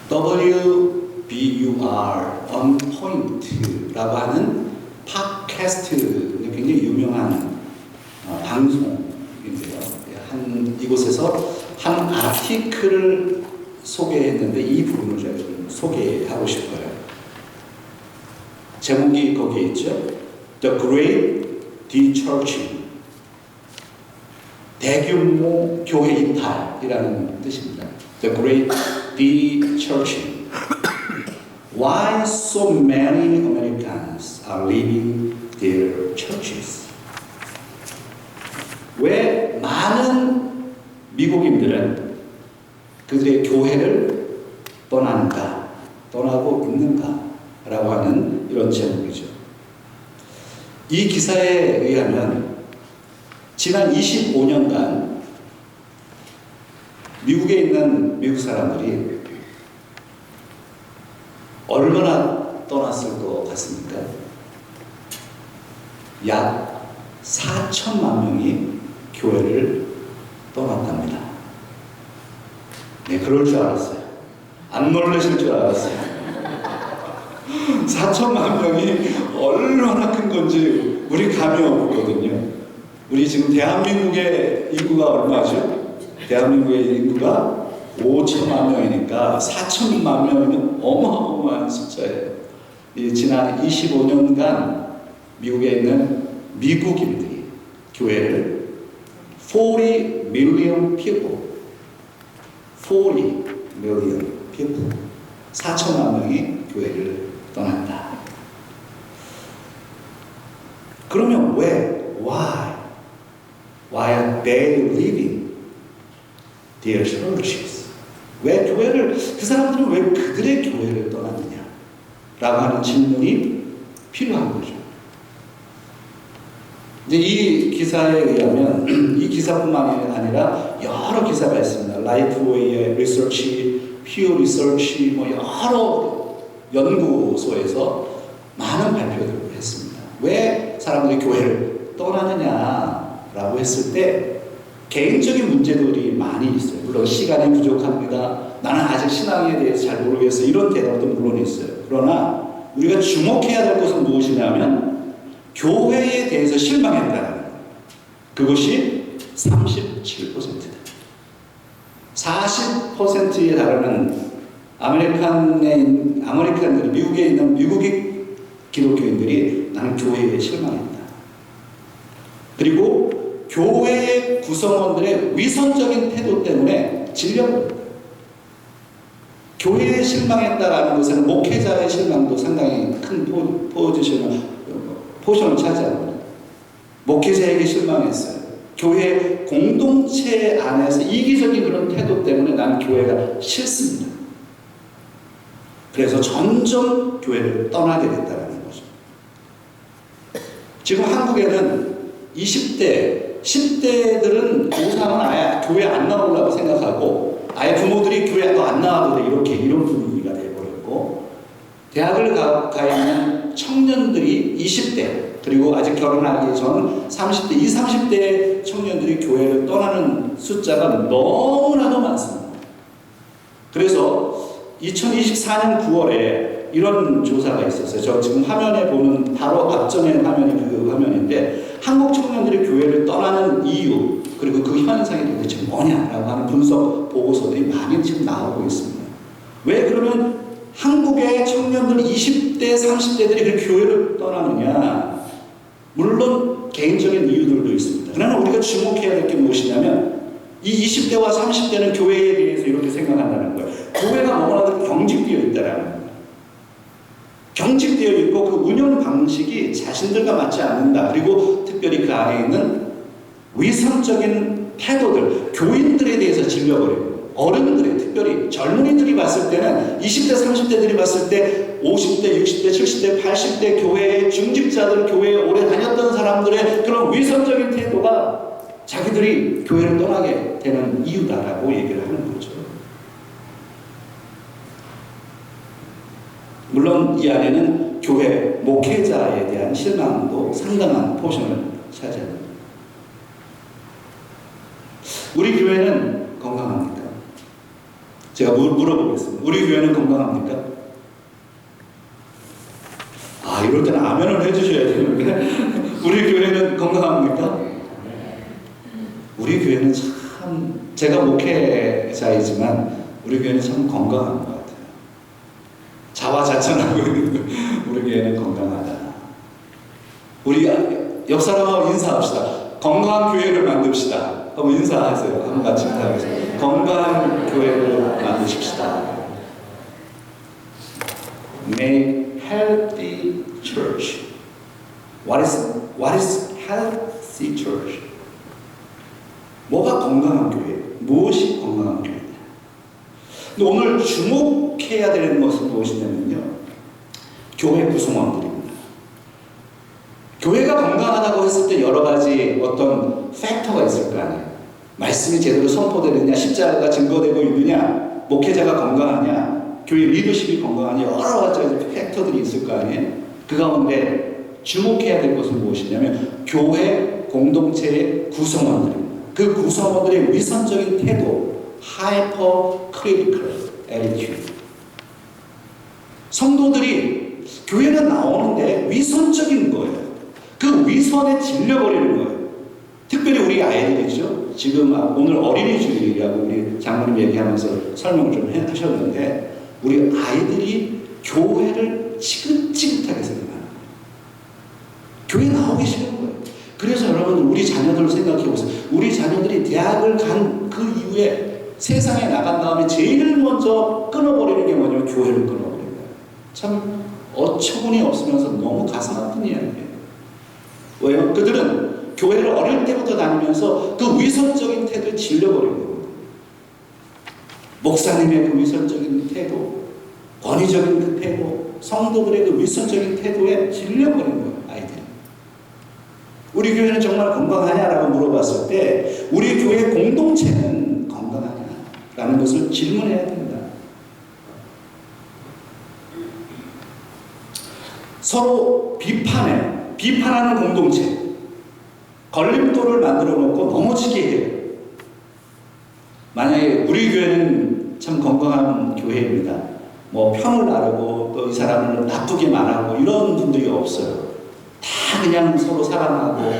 WBUR On Point라고 하는 팟캐스트 굉장히 유명한 방송인데요. 이곳에서 한 아티클을 소개했는데 이 부분을 제가 좀 소개하고 싶어요. 제목이 거기에 있죠. The Great De-Churching. 대규모 교회 이탈이라는 뜻입니다. The Great De-Churching. Why so many Americans are leaving their churches? 왜 많은 미국인들은 그들의 교회를 떠나고 있는가? 라고 하는 이런 제목이죠. 이 기사에 의하면 지난 25년간 미국에 있는 미국 사람들이 얼마나 떠났을 것 같습니까? 약 4천만 명이 교회를 떠났답니다. 네, 그럴 줄 알았어요. 안 놀라실 줄 알았어요. 4천만 명이 얼마나 큰 건지 우리 감이 없거든요. 우리 지금 대한민국의 인구가 얼마죠? 대한민국의 인구가 5천만 명이니까 4천만 명이면 어마어마한 숫자예요. 지난 25년간 미국에 있는 미국인들이 교회를 40 million people 4천만 명이 교회를 떠났다. 그러면 why are they leaving their churches? 왜 교회를, 그 사람들은 왜 그들의 교회를 떠났느냐? 라고 하는 질문이 필요한 거죠. 이제 이 기사에 의하면, 이 기사뿐만 아니라 여러 기사가 있습니다. 라이프웨이의 리서치, 퓨어 리서치, 여러 연구소에서 많은 발표들을 했습니다. 왜 사람들이 교회를 떠나느냐라고 했을 때 개인적인 문제들이 많이 있어요. 물론 시간이 부족합니다. 나는 아직 신앙에 대해서 잘 모르겠어요. 이런 대답도 물론 있어요. 그러나 우리가 주목해야 될 것은 무엇이냐면 교회에 대해서 실망했다는 거예요. 그것이 37%다. 40%에 달하는 아메리칸들, 미국에 있는 미국의 기독교인들이 나는 교회에 실망했다. 그리고 교회의 구성원들의 위선적인 태도 때문에 질려버립니다. 교회에 실망했다라는 것은 목회자의 실망도 상당히 큰 포션을 차지합니다. 목회자에게 실망했어요. 교회 공동체 안에서 이기적인 그런 태도 때문에 나는 교회가 싫습니다. 그래서 점점 교회를 떠나게 됐다는 거죠. 지금 한국에는 20대, 10대들은 고3은 아예 교회 안 나오려고 생각하고 아예 부모들이 교회 안 나와도 돼 이런 분위기가 되어버렸고 대학을 가 있는 청년들이 20대 그리고 아직 결혼하기 전 30대, 20, 30대 청년들이 교회를 떠나는 숫자가 너무나도 많습니다. 그래서 2024년 9월에 이런 조사가 있었어요. 저 지금 화면에 보는 바로 앞전에 화면이 그 화면인데 한국 청년들이 교회를 떠나는 이유 그리고 그 현상이 도대체 뭐냐라고 하는 분석 보고서들이 많이 지금 나오고 있습니다. 왜 그러면 한국의 청년들 20대, 30대들이 그 교회를 떠나느냐? 물론 개인적인 이유들도 있습니다. 그러나 우리가 주목해야 될 게 무엇이냐면 이 20대와 30대는 교회에 대해서 이렇게 생각한다는 거예요. 교회가 너무나도 경직되어 있다는 거예요. 경직되어 있고 그 운영 방식이 자신들과 맞지 않는다. 그리고 특별히 그 안에 있는 위선적인 태도들, 교인들에 대해서 질려버리고 어른들이 특별히 젊은이들이 봤을 때는 20대, 30대들이 봤을 때 50대, 60대, 70대, 80대 교회의 중직자들, 교회에 오래 다녔던 사람들의 그런 위선적인 태도가 자기들이 교회를 떠나게 되는 이유다라고 얘기를 하는 거죠. 물론 이 안에는 교회 목회자에 대한 실망도 상당한 포션을 차지합니다. 우리 교회는 건강합니까? 제가 물어보겠습니다. 우리 교회는 건강합니까? 이럴 때는 아멘을 해주셔야 되는데 우리 교회는 건강합니까? 우리 교회는 참, 제가 목회자이지만 우리 교회는 참 건강한 것 같아요. 자화자찬하고 있는 우리 교회는 건강하다. 우리 옆 사람하고 인사합시다. 건강한 교회를 만듭시다. 한번 인사하세요. 한번 같이 인사하겠습니다. 건강한 교회를 만드십시다. Make healthy church. What is healthy church? 뭐가 건강한 교회? 무엇이 건강한 교회냐? 근데 오늘 주목해야 되는 것은 무엇이냐면요, 교회 구성원들입니다. 교회가 건강하다고 했을 때 여러 가지 어떤 팩터가 있을 거 아니에요. 말씀이 제대로 선포되느냐, 십자가가 증거되고 있느냐, 목회자가 건강하냐, 교회 리더십이 건강하냐, 여러 가지 팩터들이 있을 거 아니에요. 그 가운데 주목해야 될 것은 무엇이냐면 교회 공동체의 구성원들입니다. 그 구성원들의 위선적인 태도, 하이퍼 크리티컬 애티튜드. 성도들이 교회는 나오는데 위선적인 거예요. 그 위선에 질려버리는 거예요. 특별히 우리 아이들이죠. 지금 오늘 어린이 주일이라고 우리 장모님 얘기하면서 설명을 좀 하셨는데, 우리 아이들이 교회를 지긋지긋하게 생각하는 거예요. 교회 나오기 싫은 거예요. 그래서 여러분, 우리 자녀들을 생각해 보세요. 우리 자녀들이 대학을 간 그 이후에 세상에 나간 다음에 제일 먼저 끊어버리는 게 뭐냐면 교회를 끊어버리는 거예요. 참 어처구니 없으면서 너무 가슴 아픈 이야기예요. 왜요? 그들은 교회를 어릴 때부터 다니면서 그 위선적인 태도에 질려버리는 겁니다. 목사님의 그 위선적인 태도, 권위적인 그 태도, 성도들의 그 위선적인 태도에 질려버리는 거예요, 아이들이. 우리 교회는 정말 건강하냐라고 물어봤을 때 우리 교회 공동체는 건강하냐라는 것을 질문해야 됩니다. 서로 비판하는 공동체, 걸림돌을 만들어 놓고 넘어지게 해요. 만약에 우리 교회는 참 건강한 교회입니다. 뭐 편을 나르고 또 이 사람을 나쁘게 말하고 이런 분들이 없어요. 다 그냥 서로 사랑하고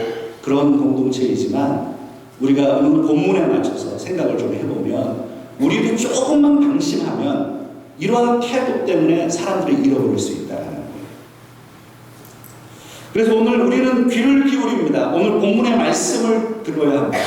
그런 공동체이지만, 우리가 오늘 본문에 맞춰서 생각을 좀 해보면 우리도 조금만 방심하면 이러한 태도 때문에 사람들이 잃어버릴 수 있다는 거예요. 그래서 오늘 우리는 귀를 기울입니다. 오늘 본문의 말씀을 들어야 합니다.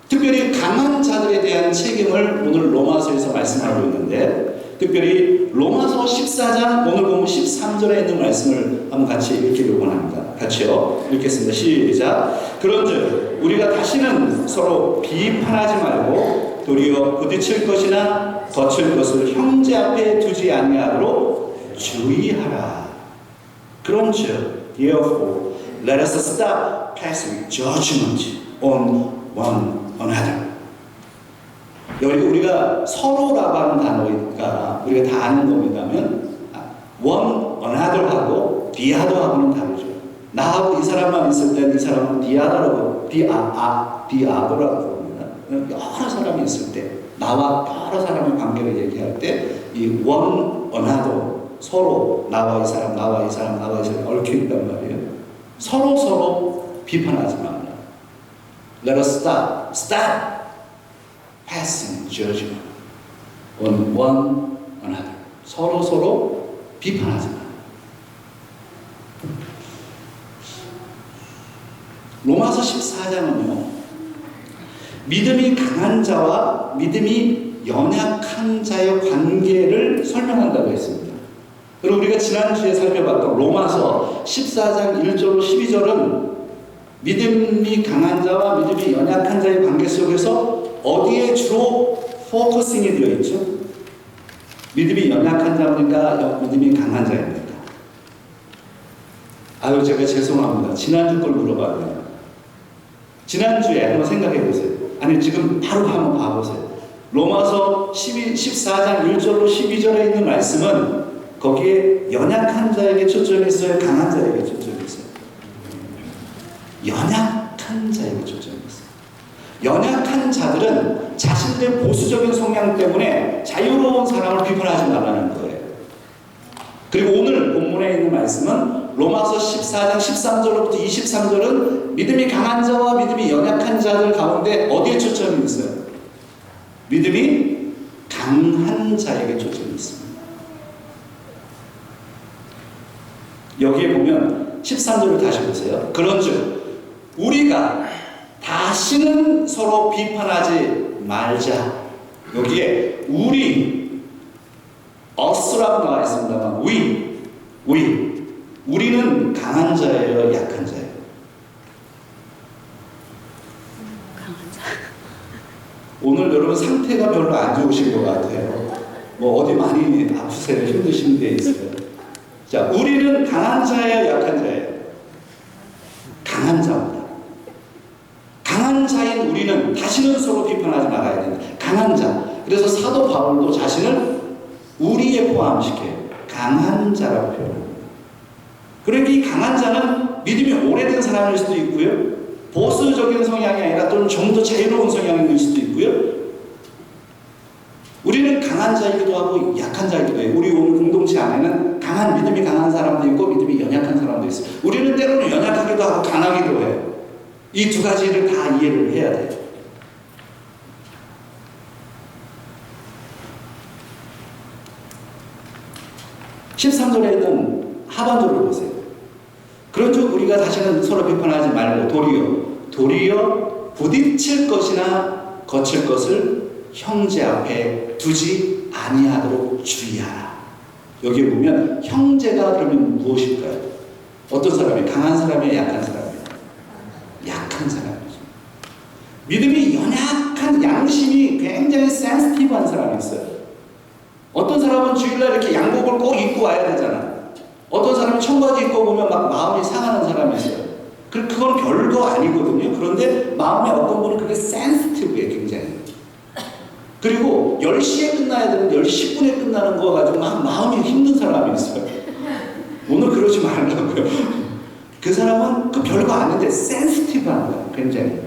특별히 강한 자들에 대한 책임을 오늘 로마서에서 말씀하고 있는데, 특별히 로마서 14장 오늘 보면 13절에 있는 말씀을 한번 같이 읽기를 원합니다. 같이요. 읽겠습니다. 시작. 그런즉 우리가 다시는 서로 비판하지 말고 도리어 부딪힐 것이나 거칠 것을 형제 앞에 두지 아니하도록 주의하라. 그런즉 therefore let us stop passing judgment on one another. 여기 우리가 서로라고 하는 단어니까 우리가 다 아는 겁니다면, one another하고 the other하고는 다르죠. 나하고 이 사람만 있을 때는 이 사람은 the other라고, the other라고 부릅니다. 여러 사람이 있을 때, 나와 여러 사람의 관계를 얘기할 때 이 one another, 서로 나와 이 사람, 나와 이 사람, 나와 이 사람 얽혀 있단 말이에요. 서로 비판하지 말라. Let us stop passing judgment on one another. 서로 비판하지 마. 로마서 14장은요, 믿음이 강한 자와 믿음이 연약한 자의 관계를 설명한다고 했습니다. 그리고 우리가 지난주에 살펴봤던 로마서 14장 1절로 12절은 믿음이 강한 자와 믿음이 연약한 자의 관계 속에서 어디에 주로 포커싱이 되어 있죠? 믿음이 연약한 자입니까? 믿음이 강한 자입니까? 제가 죄송합니다. 지난주 걸 물어봤네요. 지난주에 한번 생각해 보세요. 아니, 지금 바로 한번 봐보세요. 로마서 14장 1절로 12절에 있는 말씀은 거기에 연약한 자에게 초점이 있어요? 강한 자에게 초점이 있어요? 연약한 자에게 초점이 있어요. 연약한 자들은 자신들의 보수적인 성향 때문에 자유로운 사람을 비판하지 말라는 거예요. 그리고 오늘 본문에 있는 말씀은 로마서 14장 13절로부터 23절은 믿음이 강한 자와 믿음이 연약한 자들 가운데 어디에 초점이 있어요? 믿음이 강한 자에게 초점이 있습니다. 여기에 보면 13절을 다시 보세요. 그런즉 우리가 다시는 서로 비판하지 말자. 여기에 우리 us라고 나와 있습니다만 우리는 강한 자예요, 약한 자예요? 강한 자. 오늘 여러분 상태가 별로 안 좋으신 것 같아요. 뭐 어디 많이 아프세요? 힘드신 데 있어요? 자, 우리는 강한 자예요, 약한 자예요? 강한 자입니다. 강한 자인 우리는 다시는 서로 비판하지 말아야 된다. 강한 자. 그래서 사도 바울도 자신을 우리에 포함시켜요. 강한 자라고 표현합니다. 그러니까 이 강한 자는 믿음이 오래된 사람일 수도 있고요. 보수적인 성향이 아니라 또는 좀 더 자유로운 성향일 수도 있고요. 우리는 강한 자이기도 하고 약한 자이기도 해요. 우리 오늘 공동체 안에는 믿음이 강한 사람도 있고 믿음이 연약한 사람도 있어요. 우리는 때로는 연약하기도 하고 강하기도 해요. 이 두 가지를 다 이해를 해야 돼요. (13절에) 있는 하반절을 보세요. 그런즉 우리가 다시는 서로 비판하지 말고 도리어 부딪힐 것이나 거칠 것을 형제 앞에 두지 아니하도록 주의하라. 여기 보면 형제가 그러면 무엇일까요? 어떤 사람이? 강한 사람이에요, 약한 사람이에요? 약한 사람이죠. 믿음이 연약한, 양심이 굉장히 센시티브한 사람이 있어요. 어떤 사람은 주일날 이렇게 양복을 꼭 입고 와야 되잖아. 어떤 사람이 청바지 입고 보면 막 마음이 상하는 사람이 있어요. 그건 별거 아니거든요. 그런데 마음에 어떤 분은 그게 센시티브해, 굉장히. 그리고 10시에 끝나야 되는데 10시 10분에 끝나는 거 가지고 막 마음이 힘든 사람이 있어요. 오늘 그러지 말라고요. 그 사람은 그 별거 아닌데 센시티브한 거예요, 굉장히.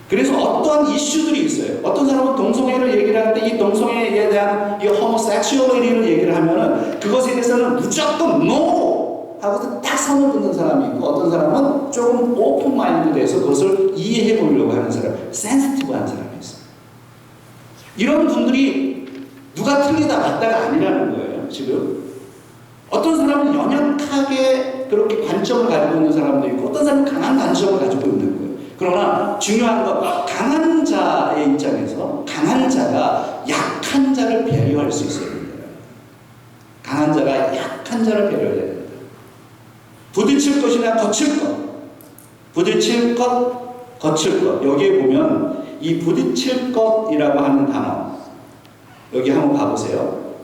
그래서 어떠한 이슈들이 있어요. 어떤 사람은 동성애를 얘기를 하는데 이 동성애에 대한 이 호모섹슈얼리티를 얘기를 하면은 그것에 대해서는 무조건 NO! 하고서 딱 선을 끊는 사람이 있고, 어떤 사람은 조금 오픈 마인드돼서 그것을 이해해 보려고 하는 사람, 센시티브한 사람이 있어요. 이런 분들이 누가 틀리다 맞다가 아니라는 거예요, 지금. 어떤 사람은 연약하게 그렇게 관점을 가지고 있는 사람도 있고, 어떤 사람은 강한 관점을 가지고 있는 거예요. 그러나 중요한 건 강한 자의 입장에서 강한 자가 약한 자를 배려할 수 있어야 됩니다. 강한 자가 약한 자를 배려해야 됩니다. 부딪힐 것이나 거칠 것. 부딪힐 것, 거칠 것. 여기에 보면 이 부딪힐 것이라고 하는 단어, 여기 한번 봐보세요.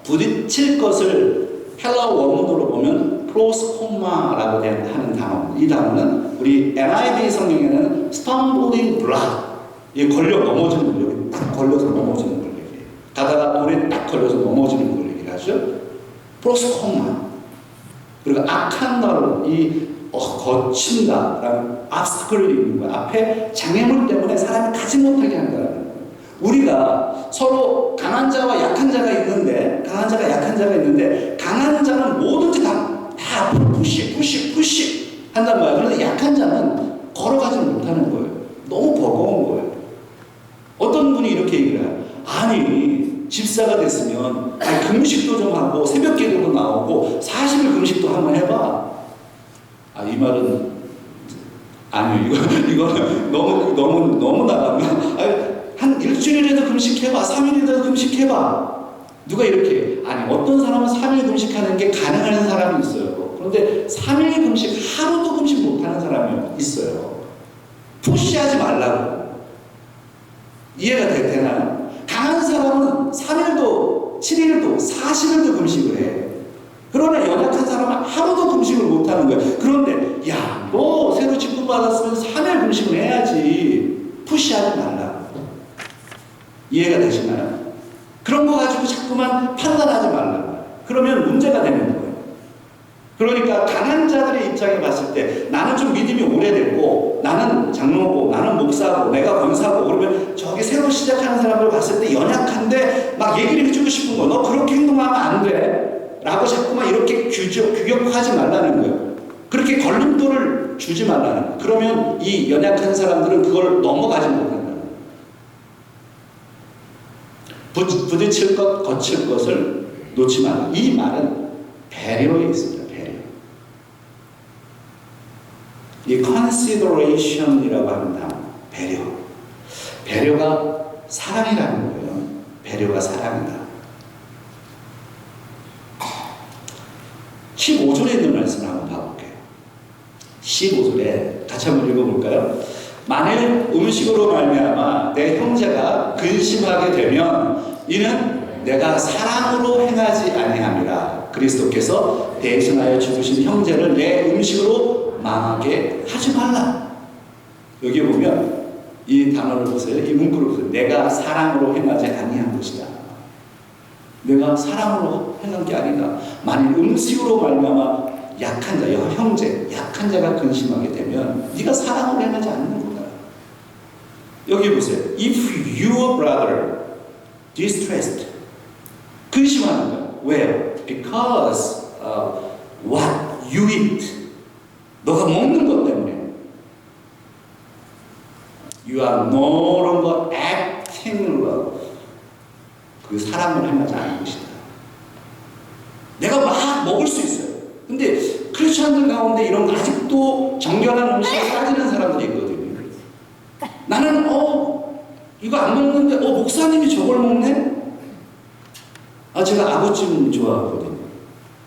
부딪힐 것을 헬라어 원문으로 보면 프로스코마라고 하는 단어. 이 단어는 우리 NIV 성경에는 stumbling block, 이 걸려 넘어지는 걸, 여기 딱 걸려서 넘어지는 걸 얘기해요. 가다가 돌에 딱 걸려서 넘어지는 걸 얘기를 하죠. 프로스코마. 그리고 악한 말로 거친다라는 obstacle이 있는 거야. 앞에 장애물 때문에 사람이 가지 못하게 한다는 거예요. 우리가 서로 강한 자와 약한 자가 있는데, 강한 자가 약한 자가 있는데, 강한 자는 뭐든지 다 앞으로 푸시 한단 말이에요. 그런데 약한 자는 걸어가지 못하는 거예요. 너무 버거운 거예요. 어떤 분이 이렇게 얘기를 해요. 아니, 집사가 됐으면 금식도 좀 하고 새벽 기도도 나오고 40일 금식도 한번 해봐. 이 말은 아니요. 이거는 너무 나가면 한 일주일에도 금식해봐. 3일에도 금식해봐. 누가 이렇게 어떤 사람은 3일 금식하는 게 가능한 사람이 있어요. 그런데 3일 금식, 하루도 금식 못하는 사람이 있어요. 푸시하지 말라고. 이해가 되나요? 강한 사람은 3일도, 7일도, 40일도 금식을 해. 그러나 연약한 사람은 하루도 금식을 못하는 거예요. 그런데 너 새로 직분 받았으면 3일 금식을 해야지. 푸시하지 말라고. 이해가 되시나요? 그런 거 가지고 자꾸만 판단하지 말라고. 그러면 문제가 되는 거예요. 그러니까 강한 자들의 입장에 봤을 때 나는 좀 믿음이 오래됐고, 나는 장로고, 나는 목사고 내가 권사고 그러면 저기 새로 시작하는 사람을 봤을 때 연약한데 막 얘기를 해주고 싶은 거. 너 그렇게 행동하면 안 돼 라고 자꾸만 이렇게 규격화하지 말라는 거예요. 그렇게 걸림돌을 주지 말라는 거예요. 그러면 이 연약한 사람들은 그걸 넘어가지 못한다는 거예요. 부딪힐 것, 거칠 것을 놓지 말라. 이 말은 배려에 있습니다. 배려. 이 consideration이라고 하는 단어, 배려. 배려가 사랑이라는 거예요. 배려가 사랑이다. 15절에 있는 말씀을 한번 봐볼게요. 15절에 같이 한번 읽어볼까요? 만일 음식으로 말미암아 내 형제가 근심하게 되면 이는 내가 사랑으로 행하지 아니함이라. 그리스도께서 대신하여 죽으신 형제를 내 음식으로 망하게 하지 말라. 여기 보면 이 단어를 보세요. 이 문구를 보세요. 내가 사랑으로 행하지 아니한 것이다. 내가 사랑으로 행한 게 아니다. 만일 음식으로 말미암아 약한 자, 형제, 약한 자가 근심하게 되면 네가 사랑으로 행하지 않는 거다. 여기 보세요. If your brother distressed, 근심하는 거야. 왜요? Because what you eat. 너가 먹는 것 때문에. You are no longer acting love. 그 사랑을 행하지 않은 것이다. 내가 막 먹을 수 있어요. 근데 크리스천들 가운데 이런 아직도 정결한 음식을 따지는 사람들이 있거든요. 나는 이거 안 먹는데 목사님이 저걸 먹네? 제가 아구찜 좋아하거든요.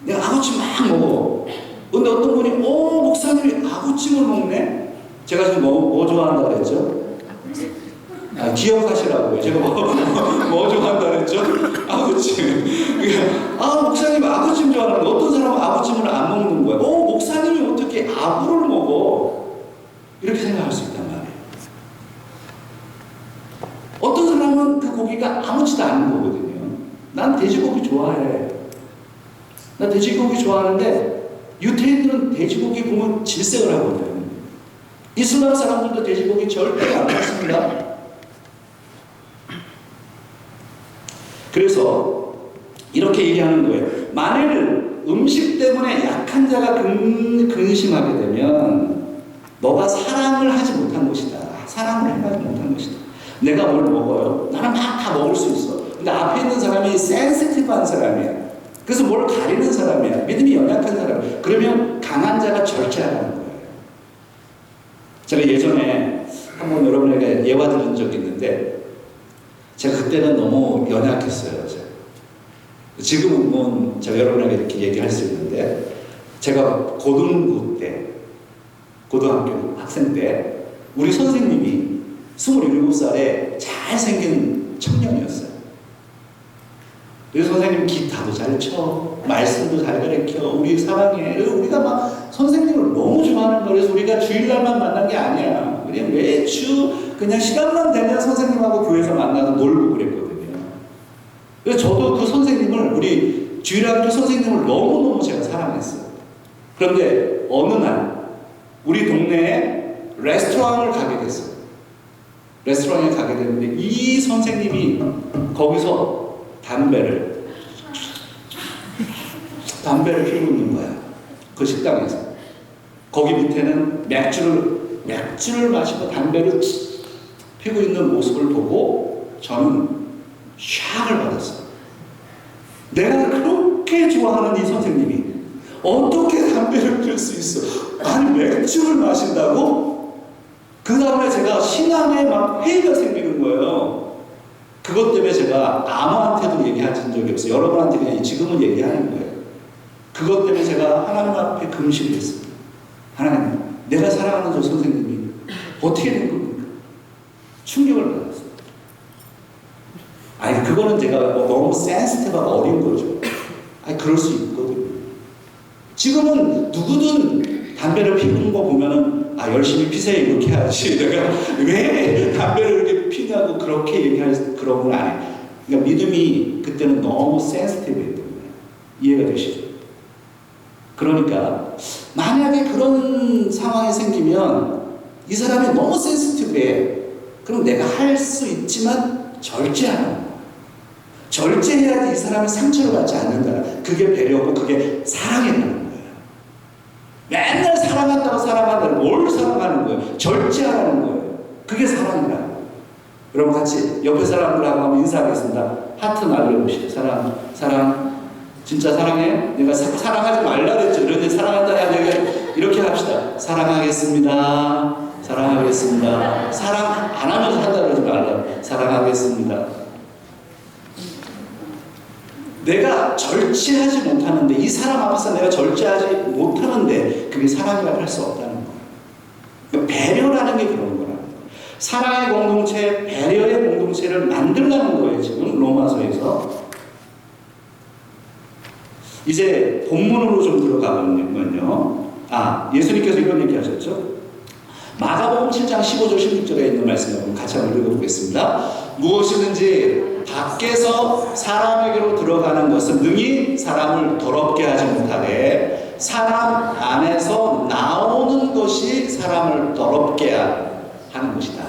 내가 아구찜 막 먹어. 근데 어떤 분이 목사님이 아구찜을 먹네? 제가 지금 뭐 좋아한다 그랬죠? 기억하시라고요. 제가 뭐 좋아한다 그랬죠? 아구찜. 목사님 아구찜 좋아하는데 어떤 사람은 아구찜을 안 먹는 거예요. 목사님이 어떻게 아구를 먹어? 이렇게 생각할 수 있단 말이에요. 어떤 사람은 그 고기가 아무렇지도 않은 거거든요. 난 돼지고기 좋아해. 나 돼지고기 좋아하는데 유태인들은 돼지고기 보면 질색을 하거든요. 이슬람 사람들도 돼지고기 절대 안 먹습니다. 그래서 이렇게 얘기하는 거예요. 만일 음식 때문에 약한 자가 근심하게 되면 너가 사랑을 하지 못한 것이다. 사랑을 행하지 못한 것이다. 내가 뭘 먹어요? 나는 막 다 먹을 수 있어. 근데 앞에 있는 사람이 센시티브한 사람이야. 그래서 뭘 가리는 사람이야. 믿음이 연약한 사람. 그러면 강한 자가 절제하는 거예요. 제가 예전에 한번 여러분에게 예화 드린 적이 있는데 제가 그때는 너무 연약했어요. 지금은 제가 여러분에게 이렇게 얘기할 수 있는데 제가 고등부 때, 고등학교 학생 때 우리 선생님이 27살에 잘생긴 청년이었어요. 그래서 선생님 기타도 잘 쳐, 말씀도 잘 가르쳐, 우리 사랑해. 우리가 막 선생님을 너무 좋아하는 거예요. 그래서 우리가 주일날만 만난 게 아니야. 그냥 매주 그냥 시간만 되면 선생님하고 교회에서 만나서 놀고 그랬거든요. 그래서 저도 그 선생님을, 우리 주일학교 선생님을 너무너무 제가 사랑했어요. 그런데 어느 날 우리 동네에 레스토랑을 가게 됐어요. 레스토랑에 가게 됐는데 이 선생님이 거기서 담배를 피우고 있는 거야. 그 식당에서. 거기 밑에는 맥주를 마시고 담배를 피우고 있는 모습을 보고 저는 샥을 받았어요. 내가 그렇게 좋아하는 이 선생님이 어떻게 담배를 피울 수 있어? 아니 맥주를 마신다고? 그 다음에 제가 신앙에 막 회의가 생기는 거예요. 그것 때문에 제가 아무한테도 얘기하신 적이 없어요. 여러분한테 그냥 지금은 얘기하는 거예요. 그것 때문에 제가 하나님 앞에 금식을 했습니다. 하나님, 내가 사랑하는 저 선생님이 어떻게 된 겁니까? 충격을 받았어요. 아니 그거는 제가 너무 센시티브하고 어린 거죠. 아니 그럴 수 있거든요. 지금은 누구든 담배를 피우는 거 보면은 열심히 피세요 이렇게 해야지. 내가 왜 담배를 이렇게 피냐고 그렇게 얘기할 그런 건 아니에요. 그러니까 믿음이 그때는 너무 센시티브했던 거예요. 이해가 되시죠? 그러니까 만약에 그런 상황이 생기면 이 사람이 너무 센시티브해. 그럼 내가 할 수 있지만 절제하는 거야. 절제해야지 이 사람이 상처를 받지 않는다. 그게 배려고 그게 사랑이라는 거예요. 맨날 사랑한다고 뭘 사랑하는 거예요? 절제하라는 거예요. 그게 사랑이라는 거예요. 여러분 같이 옆에 사람들하고 한번 인사하겠습니다. 하트 날려봅시다. 사랑. 진짜 사랑해? 내가 사랑하지 말라 그랬죠. 그런데 사랑한다. 이렇게 합시다. 사랑하겠습니다. 사랑하겠습니다. 사랑 안 하면서 한다 그러지 말라. 사랑하겠습니다. 내가 절제하지 못하는데, 이 사람 앞에서 내가 절제하지 못하는데 그게 사랑이라고 할 수 없다는 거예요. 배려라는 게 그런 거라는 거예요. 사랑의 공동체, 배려의 공동체를 만들라는 거예요. 지금 로마서에서. 이제 본문으로 좀 들어가 보면요. 예수님께서 이런 얘기 하셨죠. 마가복음 7장 15절 16절에 있는 말씀을 같이 한번 읽어보겠습니다. 무엇이든지 밖에서 사람에게로 들어가는 것은 능히 사람을 더럽게 하지 못하되 사람 안에서 나오는 것이 사람을 더럽게 하는 것이다.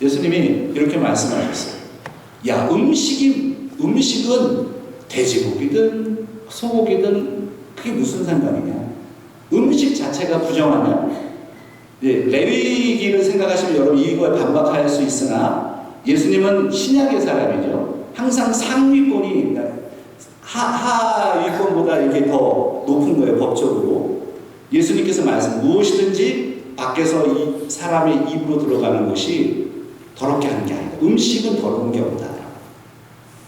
예수님이 이렇게 말씀하셨어요. 야, 음식은 돼지고기든 소고기든 그게 무슨 상관이냐? 음식 자체가 부정하냐? 레위기를 생각하시면 여러분 이거에 반박할 수 있으나 예수님은 신약의 사람이죠. 항상 상위권이 하위권보다 이렇게 더 높은 거예요, 법적으로. 예수님께서 무엇이든지 밖에서 이 사람의 입으로 들어가는 것이 더럽게 하는 게 아니다. 음식은 더러운 게 없다.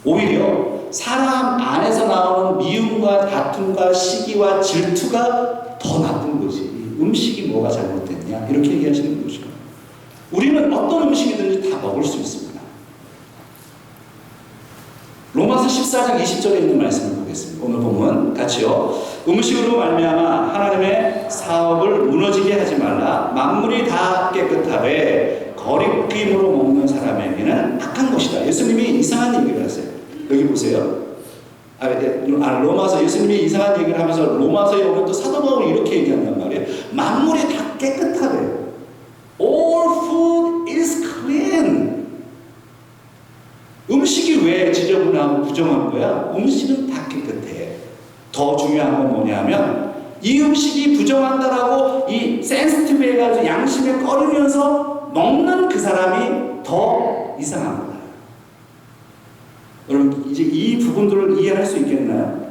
오히려 사람 안에서 나오는 미움과 다툼과 시기와 질투가 더 나쁜 거지. 음식이 뭐가 잘못됐냐? 이렇게 얘기하시는 거죠. 우리는 어떤 음식이든지 다 먹을 수 있습니다. 로마서 14장 20절에 있는 말씀을 보겠습니다. 오늘 보면 같이요. 음식으로 말미암아 하나님의 사업을 무너지게 하지 말라. 만물이 다 깨끗하되 거리낌으로 먹는 사람에게는 악한 것이다. 예수님이 이상한 얘기를 하세요. 여기 보세요. 로마서 예수님이 이상한 얘기를 하면서 로마서에 오면 또 사도 바울이 이렇게 얘기한단 말이에요. 만물이 다 깨끗하대. All food is clean. 음식이 왜 지저분하고 부정한 거야? 음식은 다 깨끗해. 더 중요한 건 뭐냐면 이 음식이 부정한다라고 이 센스티브 해가지고 양심에 꺼리면서 먹는 그 사람이 더 이상한 거야. 여러분 이제 이 부분들을 이해할 수 있겠나요?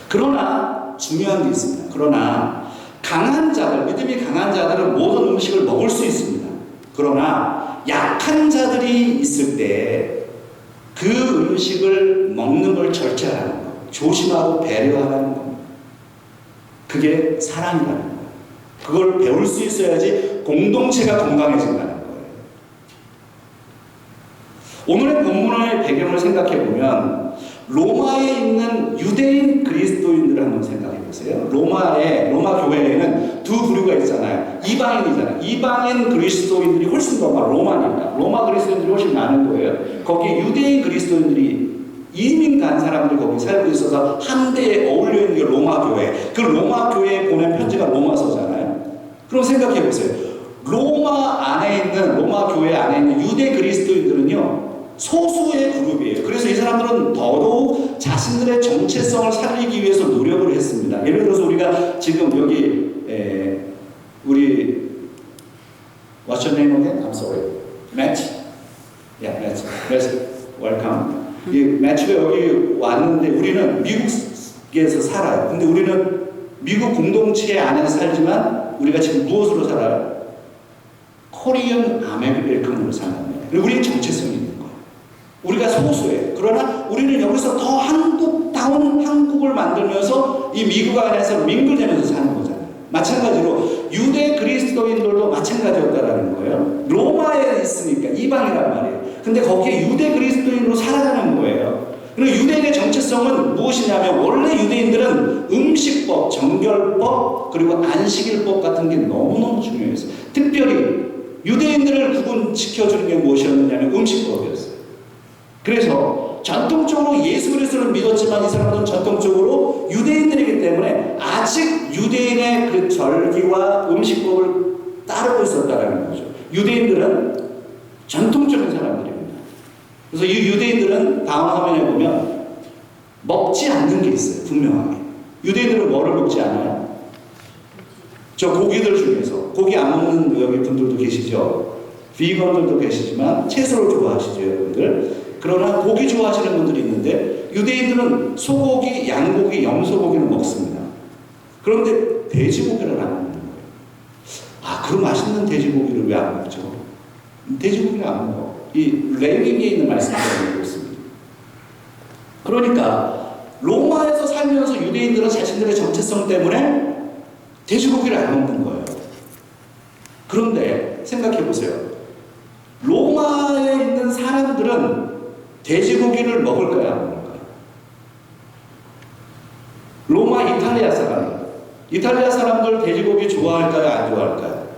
그러나 중요한 게 있습니다. 그러나 강한 자들, 믿음이 강한 자들은 모든 음식을 먹을 수 있습니다. 그러나 약한 자들이 있을 때 그 음식을 먹는 걸 절제하는 것, 조심하고 배려하는 것, 그게 사랑이라는 거예요. 그걸 배울 수 있어야지 공동체가 건강해진다는 거예요. 오늘의 본문의 배경을 생각해 보면 로마에 있는 유대인 그리스도인들을 한번 생각해 보세요. 로마 교회에는 두 부류가 있잖아요. 이방인이잖아요. 이방인 그리스도인들이 훨씬 더 로마니까 로마 그리스도인들이 훨씬 많은 거예요. 거기 유대인 그리스도인들이 이민 간 사람들이 거기 살고 있어서 한데에 어울려 있는 게 로마 교회. 그 로마 교회에 보낸 편지가 로마서잖아요. 그럼 생각해 보세요. 로마 교회 안에 있는 유대 그리스도인들은요, 소수의 그룹이에요. 그래서 이 사람들은 더더욱 자신들의 정체성을 살리기 위해서 노력을 했습니다. 예를 들어서 우리가 지금 여기 우리 What's your name again? I'm sorry. Matt? Yeah, Matt. Welcome. 이 매치가 여기 왔는데 우리는 미국에서 살아요. 근데 우리는 미국 공동체 안에서 살지만 우리가 지금 무엇으로 살아요? 코리안 아메리칸으로 사는 거예요. 그리고 우리의 정체성이 있는 거예요. 우리가 소수예요. 그러나 우리는 여기서 더 한국다운 한국을 만들면서 이 미국 안에서 밍글되면서 사는 거잖아요. 마찬가지로 유대 그리스도인들도 마찬가지였다라는 거예요. 로마에 있으니까 이방이란 말이에요. 근데 거기에 유대 그리스도인으로 살아가는 거예요. 그리고 유대인의 정체성은 무엇이냐면 원래 유대인들은 음식법, 정결법, 그리고 안식일법 같은 게 너무너무 중요했어요. 특별히 유대인들을 구분시켜주는 게 무엇이었느냐면 음식법이었어요. 그래서 전통적으로 예수 그리스도를 믿었지만 이 사람들은 전통적으로 유대인들이기 때문에 아직 유대인의 그 절기와 음식법을 따르고 있었다는 거죠. 유대인들은 전통적인 사람들입니다. 그래서 이 유대인들은 다음 화면에 보면 먹지 않는 게 있어요. 분명하게. 유대인들은 뭐를 먹지 않아요? 저 고기들 중에서 고기 안 먹는 여기 분들도 계시죠. 비건들도 계시지만 채소를 좋아하시죠, 여러분들. 그러나 고기 좋아하시는 분들이 있는데 유대인들은 소고기, 양고기, 염소고기는 먹습니다. 그런데 돼지고기를 안 먹는 거예요. 아, 그 맛있는 돼지고기를 왜 안 먹죠? 돼지고기를 안 먹어. 이 레위기에 있는 말씀처럼 있습니다. 그러니까 로마에서 살면서 유대인들은 자신들의 정체성 때문에 돼지고기를 안 먹는 거예요. 그런데 생각해 보세요. 로마에 있는 사람들은 돼지고기를 먹을까요? 안 먹을까요? 로마 이탈리아 사람. 이탈리아 사람들 돼지고기 좋아할까요? 안 좋아할까요?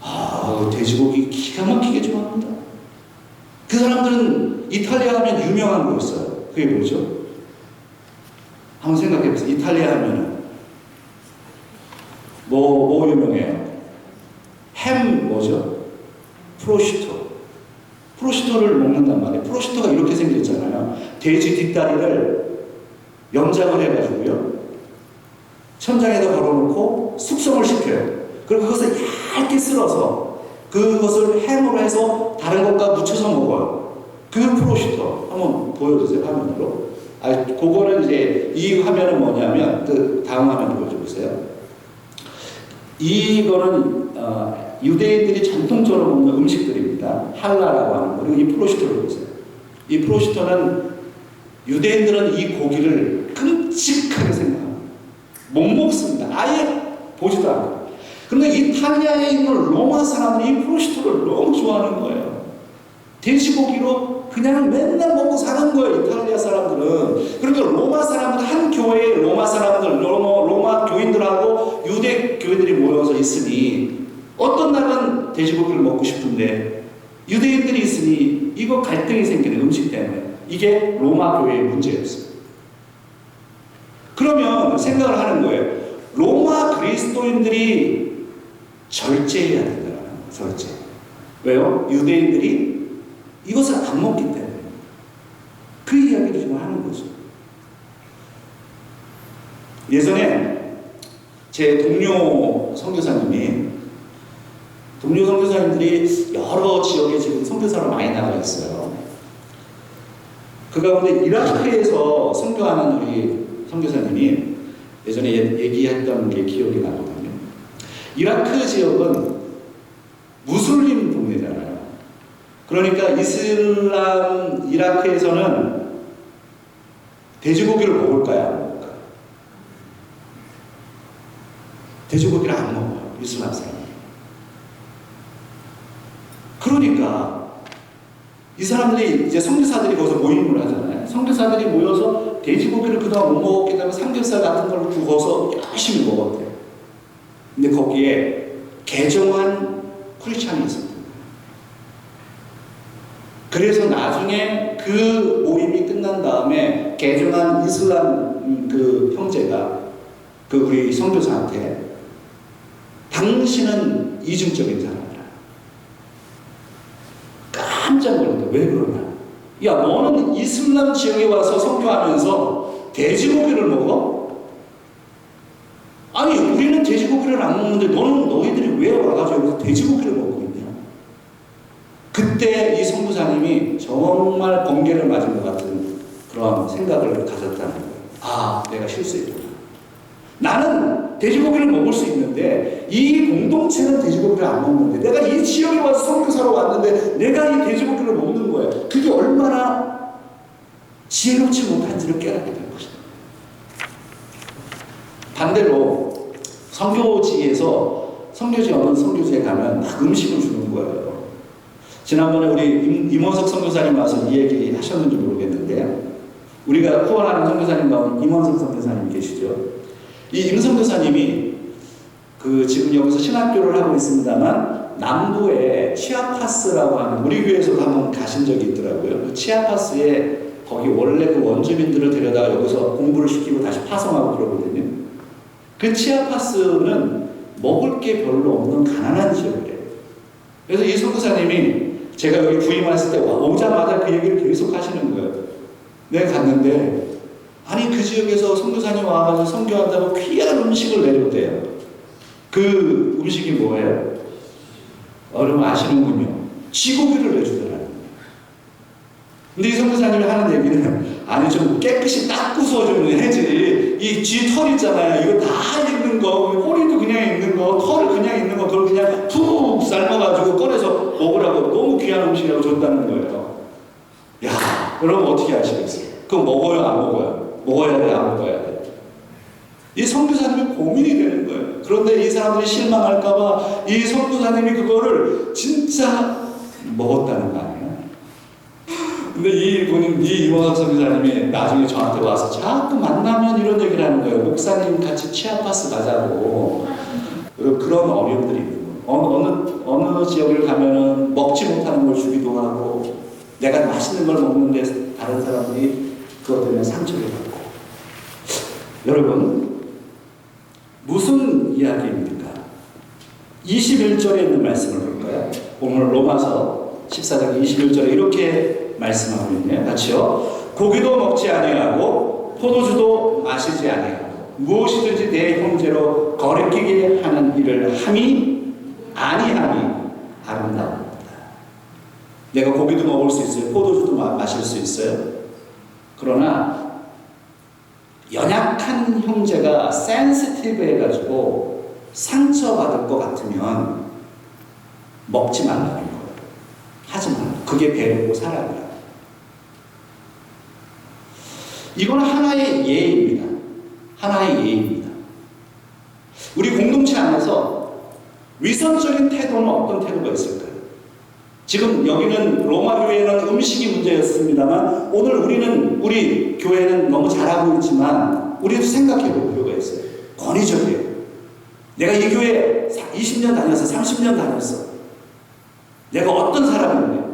아, 돼지고기 기가 막히게 좋아합니다. 그 사람들은 이탈리아 하면 유명한 거 있어요. 그게 뭐죠? 한번 생각해 보세요. 이탈리아 하면은 뭐 유명해요? 햄 뭐죠? 프로시토. 프로시토를 먹는단 말이에요. 프로시토가 이렇게 생겼잖아요. 돼지 뒷다리를 염장을 해가지고요. 천장에다 걸어놓고 숙성을 시켜요. 그리고 그것을 얇게 쓸어서 그것을 햄으로 해서 다른 것과 묻혀서 먹어요. 그 프로시토. 한번 보여주세요. 화면으로. 그거는 이제 이 화면은 뭐냐면 그 다음 화면 보여주세요. 이거는 유대인들이 전통적으로 먹는 음식들입니다. 할라라고 하는 거. 그리고 이 프로시토를 보세요. 이 프로시토는 유대인들은 이 고기를 끔찍하게 생각합니다. 못 먹습니다. 아예 보지도 않아요. 그런데 이탈리아에 있는 로마 사람들이 이 프로시토를 너무 좋아하는 거예요. 돼지고기로 그냥 맨날 먹고 사는 거예요. 이탈리아 사람들은. 그러니까 로마 사람들, 한 교회에 로마 사람들, 로마 교인들하고 유대 교인들이 모여서 있으니 어떤 날은 돼지고기를 먹고 싶은데 유대인들이 있으니 이거 갈등이 생기는 음식 때문에. 이게 로마 교회의 문제였어요. 그러면 생각을 하는 거예요. 로마 그리스도인들이 절제해야 된다는 거예요. 절제. 왜요? 유대인들이 이것을 안 먹기 때문에. 그 이야기를 지금 하는 거죠. 예전에 제 동료 선교사님들이 여러 지역에 지금 선교사로 많이 나가 있어요. 그 가운데 이라크에서 선교하는 우리 선교사님이 예전에 얘기했던 게 기억이 나거든요. 이라크 지역은 무슬림 동네잖아요. 그러니까 이슬람 이라크에서는 돼지고기를 먹을까요? 안 먹을까요? 돼지고기를 안 먹어요. 이슬람 사람이. 그러니까 이 사람들이 이제 선교사들이 거기서 모임을 하잖아요. 선교사들이 모여서 돼지고기를 그동안 못 먹었기 때문에 삼겹살 같은 걸 구워서 열심히 먹었대요. 근데 거기에 개종한 크리스찬이 있었대요. 그래서 나중에 그 모임이 끝난 다음에 개종한 이슬람 그 형제가 그 우리 선교사한테 당신은 이중적인 사람이라. 깜짝 놀랐다. 왜 그러냐? 야, 너는 이슬람 지역에 와서 선교하면서 돼지고기를 먹어? 아니, 우리는 돼지고기를 안 먹는데 너희들이 왜 와가지고 여기서 돼지고기를 먹고 있냐? 그때 이 선교사님이 정말 번개를 맞은 것 같은 그런 생각을 가졌다는 거예요. 아, 내가 실수했구나. 나는 돼지고기를 먹을 수 있는데 이 공동체는 돼지고기를 안 먹는데 내가 이 지역에 와서 선교사로 왔는데 내가 이 돼지고기를 먹는 거예요. 그게 얼마나 지혜롭지 못한지를 깨닫게 된 것이다. 반대로 선교지에서 선교지 어느 선교지에 가면 막 음식을 주는 거예요. 지난번에 우리 임원석 선교사님 와서 이 얘기 하셨는지 모르겠는데 우리가 후원하는 선교사님 가운데 임원석 선교사님 계시죠. 이 임 선교사님이 지금 여기서 신학교를 하고 있습니다만 남부에 치아파스라고 하는 우리 교회에서도 한번 가신 적이 있더라고요. 그 치아파스에 거기 원래 그 원주민들을 데려다가 여기서 공부를 시키고 다시 파송하고 그러거든요. 그 치아파스는 먹을 게 별로 없는 가난한 지역이래요. 그래서 이 선교사님이 제가 여기 부임했을 때 오자마자 그 얘기를 계속 하시는 거예요. 내가 갔는데 아니 그 지역에서 선교사님 와가지고 선교한다고 귀한 음식을 내줬대요. 그 음식이 뭐예요? 여러분 아시는군요. 쥐고기를 내주더라고요. 근데 이 선교사님이 하는 얘기는 아니 좀 깨끗이 닦고서 좀 해지. 이 쥐 털 있잖아요. 이거 다 있는 거, 꼬리도 그냥 있는 거, 털 그냥 있는 거, 그걸 그냥 푹 삶아가지고 꺼내서 먹으라고 너무 귀한 음식이라고 줬다는 거예요. 야, 여러분 어떻게 하시겠어요? 그거 먹어요, 안 먹어요? 먹어야 돼, 안 먹어야 돼? 이 선교사님이 고민이 되는 거예요. 그런데 이 사람들이 실망할까봐 이 선교사님이 그거를 진짜 먹었다는 거 아니에요? 근데 이 이원학 선교사님이 나중에 저한테 와서 자꾸 만나면 이런 얘기를 하는 거예요. 목사님 같이 치아파스 가자고. 그런 어려움들이 있는 거예요. 어느 지역을 가면은 먹지 못하는 걸 주기도 하고, 내가 맛있는 걸 먹는데 다른 사람들이 그것 때문에 상처를 받고. 여러분, 무슨 이야기입니까? 21절에 있는 말씀을 볼까요? 오늘 로마서 14장 21절에 이렇게 말씀하고 있네요. 같이요. 고기도 먹지 아니하고 포도주도 마시지 아니하고 무엇이든지 내 형제로 거리끼게 하는 일을 함이 아니함이 아름다웁니다. 내가 고기도 먹을 수 있어요. 포도주도 마실 수 있어요. 그러나 연약한 형제가 센시티브 해가지고 상처받을 것 같으면 먹지 말라는 거예요. 하지 말라. 그게 배려고 사랑이야. 이건 하나의 예입니다. 하나의 예입니다. 우리 공동체 안에서 위선적인 태도는 어떤 태도가 있을까요? 지금 여기는 로마 교회는 음식이 문제였습니다만 오늘 우리 교회는 너무 잘하고 있지만 우리도 생각해 볼 필요가 있어요. 권위적이에요. 내가 이 교회 20년 다녔어, 30년 다녔어. 내가 어떤 사람인데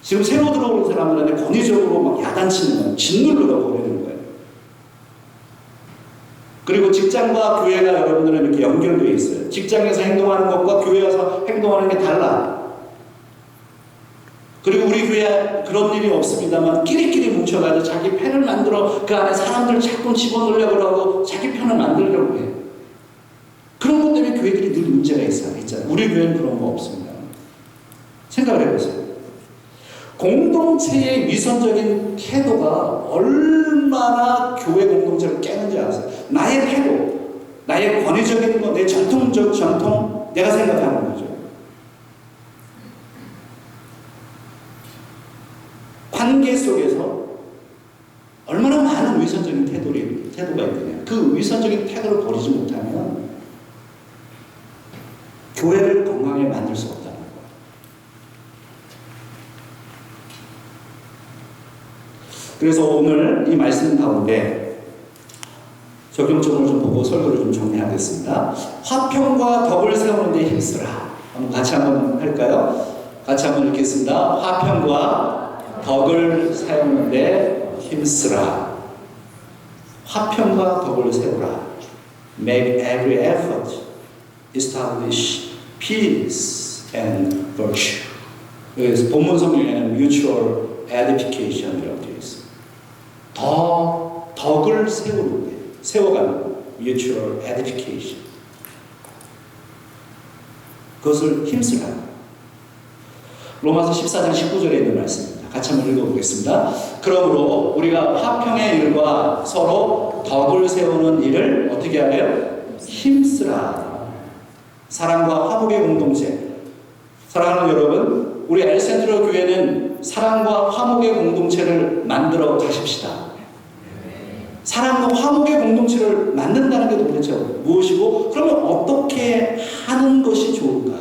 지금 새로 들어오는 사람들한테 권위적으로 막 야단치는 거예요. 짓눌러가 버리는 거예요. 그리고 직장과 교회가 여러분들은 이렇게 연결되어 있어요. 직장에서 행동하는 것과 교회 와서 행동하는 게 달라. 그리고 우리 교회 그런 일이 없습니다만 끼리끼리 뭉쳐가지고 자기 편을 만들어 그 안에 사람들 자꾸 집어넣으려고 하고 자기 편을 만들려고 해요. 그런 것 때문에 교회들이 늘 문제가 있잖아요. 우리 교회는 그런 거 없습니다. 생각을 해보세요. 공동체의 위선적인 태도가 얼마나 교회 공동체를 깨는지 아세요? 나의 태도, 나의 권위적인 거, 내 전통적 전통, 내가 생각하는 거죠. 관계 속에서 얼마나 많은 위선적인 태도가 있느냐. 그 위선적인 태도를 버리지 못하면 교회를 건강하게 만들 수 없다는 거예요. 그래서 오늘 이 말씀 가운데 적용점을 좀 보고 설교를 좀 정리하겠습니다. 화평과 덕을 세우는 데 힘쓰라. 같이 한번 할까요? 같이 한번 읽겠습니다. 화평과 덕을 세우는 데 힘쓰라. 화평과 덕을 세우라. Make every effort. Establish peace and virtue. 그래서 본문 성경에는 mutual edification이라고 되어 있습니다. 덕을 세우는 데, 세워가는 mutual edification. 그것을 힘쓰라. 로마서 14장 19절에 있는 말씀입니다. 같이 한번 읽어보겠습니다. 그러므로 우리가 화평의 일과 서로 덕을 세우는 일을 어떻게 하래요? 힘쓰라. 사랑과 화목의 공동체. 사랑하는 여러분, 우리 엘센트로 교회는 사랑과 화목의 공동체를 만들어 가십시다. 사랑과 화목의 공동체를 만든다는 게 도대체 무엇이고, 그러면 어떻게 하는 것이 좋은가?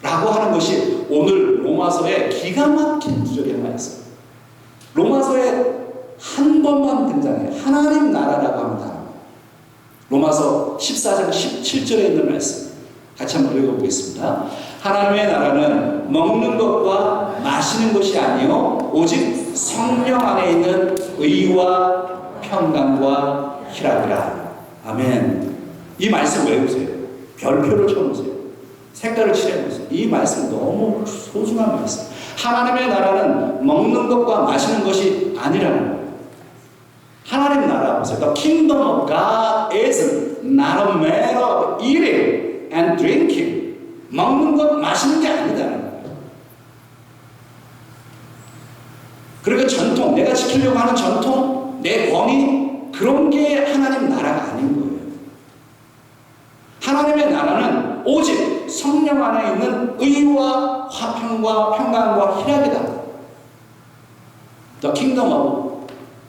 라고 하는 것이 오늘 로마서에 기가 막힌 구절이 하나 있어요. 로마서에 한 번만 등장해요. 하나님 나라라고 하는 단어. 로마서 14장 17절에 있는 말씀 같이 한번 읽어보겠습니다. 하나님의 나라는 먹는 것과 마시는 것이 아니요 오직 성령 안에 있는 의와 평강과 희락이라. 아멘. 이 말씀 외우세요. 별표를 쳐놓으세요. 색깔을 칠해놓으세요. 이 말씀 너무 소중한 말씀. 하나님의 나라는 먹는 것과 마시는 것이 아니라는 거예요. 하나님 나라 보세요. The kingdom of God is not a matter of eating and drinking. 먹는 것, 마시는 게 아니다는 거예요. 그러니까 전통, 내가 지키려고 하는 전통, 내 권위, 그런 게 하나님 나라가 아닌 거예요. 하나님의 나라는 오직 성령 안에 있는 의와 화평과 평강과 희락이다.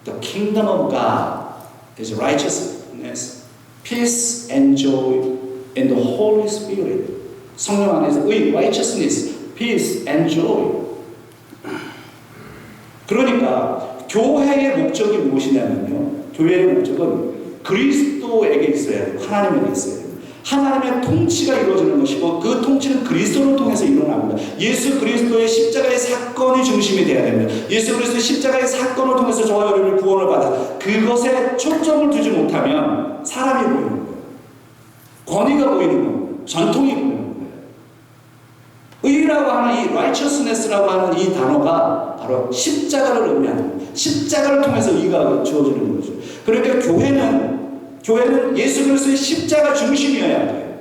The kingdom of God is righteousness, peace and joy in the Holy Spirit. 성령 안에서 의, righteousness, peace and joy. 그러니까 교회의 목적이 무엇이냐면요. 교회의 목적은 그리스도에게 있어야 돼요. 하나님에게 있어야 돼요. 하나님의 통치가 이루어지는 것이고 그 통치는 그리스도를 통해서 일어납니다. 예수 그리스도의 십자가의 사건이 중심이 되어야 됩니다. 예수 그리스도의 십자가의 사건을 통해서 저와 여러분이 구원을 받아 그것에 초점을 두지 못하면 사람이 보이는 거예요. 권위가 보이는 거예요. 전통이 보이는 거예요. 의라고 하는 이 righteousness라고 하는 이 단어가 바로 십자가를 의미하는 거예요. 십자가를 통해서 의가 주어지는 거죠. 그러니까 교회는 예수 그리스도의 십자가 중심이어야 돼요.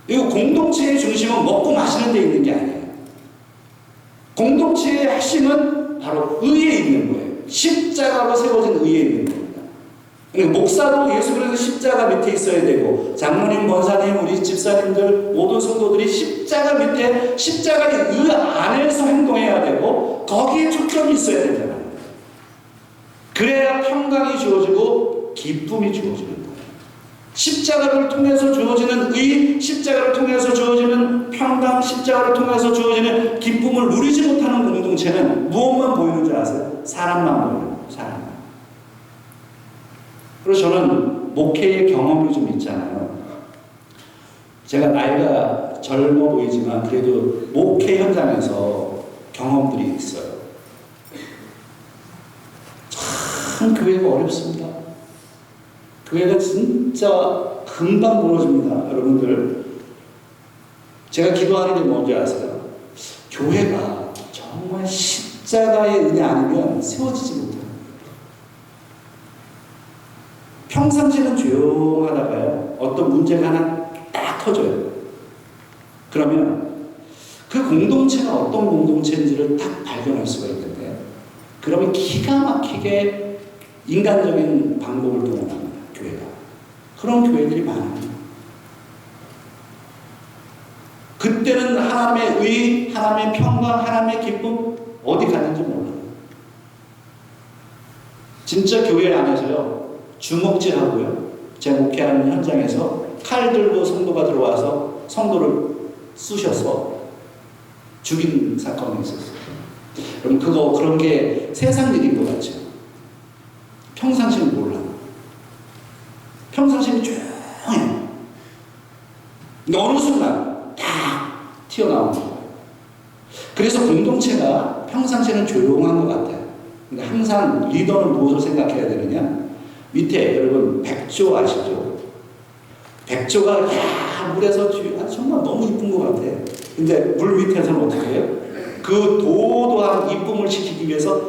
그리고 공동체의 중심은 먹고 마시는 데 있는 게 아니에요. 공동체의 핵심은 바로 의에 있는 거예요. 십자가로 세워진 의에 있는 겁니다. 그러니까 목사도 예수 그리스도 십자가 밑에 있어야 되고 장로님, 권사님, 우리 집사님들 모든 성도들이 십자가 밑에 십자가의 의 안에서 행동해야 되고 거기에 초점이 있어야 된다는 거예요. 그래야 평강이 주어지고 기쁨이 주어지는 거예요. 십자가를 통해서 주어지는 의, 십자가를 통해서 주어지는 평강, 십자가를 통해서 주어지는 기쁨을 누리지 못하는 공동체는 무엇만 보이는 줄 아세요? 사람만 보이는 거예요. 사람만. 그래서 저는 목회의 경험이 좀 있잖아요. 제가 나이가 젊어 보이지만 그래도 목회 현장에서 경험들이 있어요. 참 교회가 어렵습니다. 교회가 진짜 금방 무너집니다. 여러분들 제가 기도하는 게 뭔지 아세요? 교회가 정말 십자가의 은혜 아니면 세워지지 못해요. 평상시는 조용하다가요 어떤 문제가 하나 딱 터져요. 그러면 그 공동체가 어떤 공동체인지를 딱 발견할 수가 있는데 그러면 기가 막히게 인간적인 방법을 동원합니다. 교회가. 그런 교회들이 많아요. 그때는 하나님의 의, 하나님의 평강, 하나님의 기쁨 어디 갔는지 몰라요. 진짜 교회 안에서요 주먹질하고요 제 목회하는 현장에서 칼 들고 성도가 들어와서 성도를 쑤셔서 죽인 사건이 있었어요. 그럼 그런 게 세상 일인 것 같죠. 평상시는 몰라. 평상시는 조용해요. 근데 어느 순간 딱 튀어나오는 거예요. 그래서 공동체가 평상시는 조용한 것 같아요. 근데 항상 리더는 무엇을 생각해야 되느냐? 밑에 여러분 백조 아시죠? 백조가 물에서 정말 너무 이쁜 것 같아. 근데 물 밑에서는 어떻게 해요? 그 도도한 이쁨을 지키기 위해서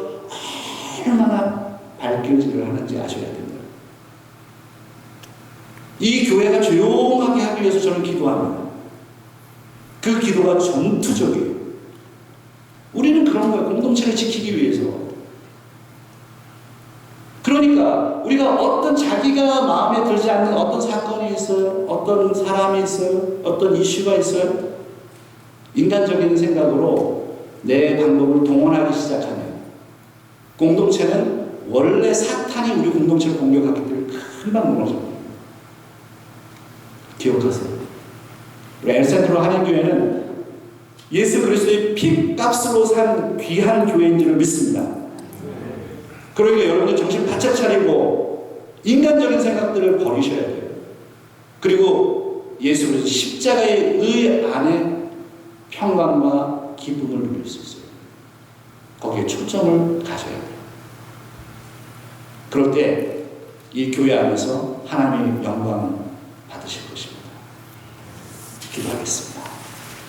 얼마나 발길질을 하는지 아셔야 됩니다. 이 교회가 조용하게 하기 위해서 저는 기도합니다. 그 기도가 전투적이에요. 우리는 그런 거예요. 공동체를 지키기 위해서. 그러니까 우리가 어떤 자기가 마음에 들지 않는 어떤 사건이 있어요. 어떤 사람이 있어요. 어떤 이슈가 있어요. 인간적인 생각으로 내 방법을 동원하기 시작하면 공동체는 원래 사탄이 우리 공동체를 공격하기 때문에 금방 무너져요. 기억하세요. 우리 엘센트로 한인교회는 예수 그리스도의 피값으로 산 귀한 교회인 줄 믿습니다. 그러니까 여러분들 정신 바짝 차리고 인간적인 생각들을 버리셔야 돼요. 그리고 예수 그리스도 십자가의 의 안에 평강과 기쁨을 누릴 수 있어요. 거기에 초점을 가져야 돼요. 그럴 때 이 교회 안에서 하나님의 영광을 받으실 것입니다. 기도하겠습니다.